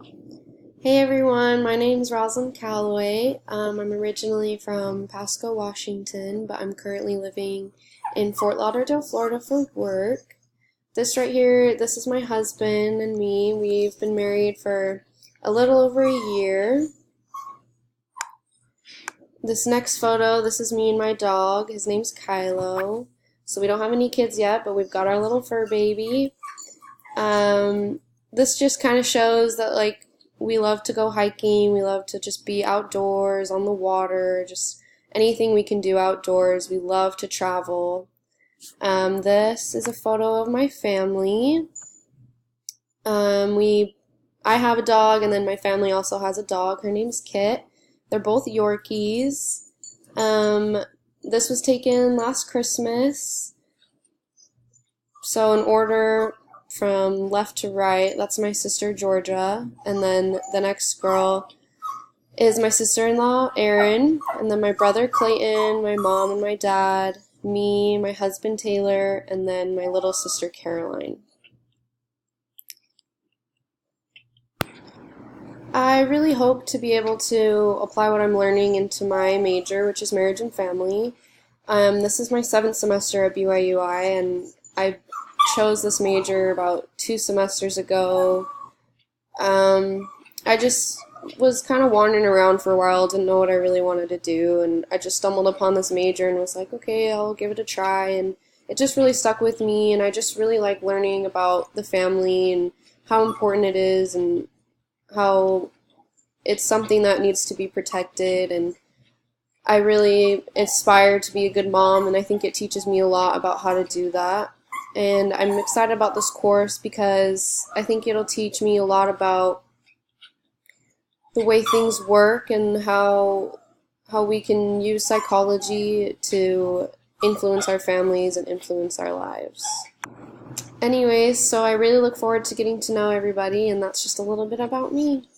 Hey everyone, my name's Rosalind Calloway. I'm originally from Pasco, Washington, but I'm currently living in Fort Lauderdale, Florida for work. This right here, this is my husband and me. We've been married for a little over a year. This next photo, this is me and my dog. His name's Kylo. So we don't have any kids yet, but we've got our little fur baby. This just kind of shows that we love to go hiking, we love to just be outdoors on the water, just anything we can do outdoors. We love to travel. This is a photo of my family. I have a dog, and then my family also has a dog. Her name's Kit. They're both Yorkies. This was taken last Christmas. So in order from left to right, that's my sister Georgia, and then the next girl is my sister-in-law Erin, and then my brother Clayton, my mom and my dad, me, my husband Taylor, and then my little sister Caroline. I really hope to be able to apply what I'm learning into my major, which is marriage and family. This is my 7th semester at BYUI, and I chose this major about 2 semesters ago. I just was kind of wandering around for a while, didn't know what I really wanted to do, and I just stumbled upon this major and was like, okay, I'll give it a try, and it just really stuck with me, and I just really like learning about the family and how important it is and how it's something that needs to be protected, and I really aspire to be a good mom, and I think it teaches me a lot about how to do that. And I'm excited about this course because I think it'll teach me a lot about the way things work and how we can use psychology to influence our families and influence our lives. Anyways, so I really look forward to getting to know everybody, and that's just a little bit about me.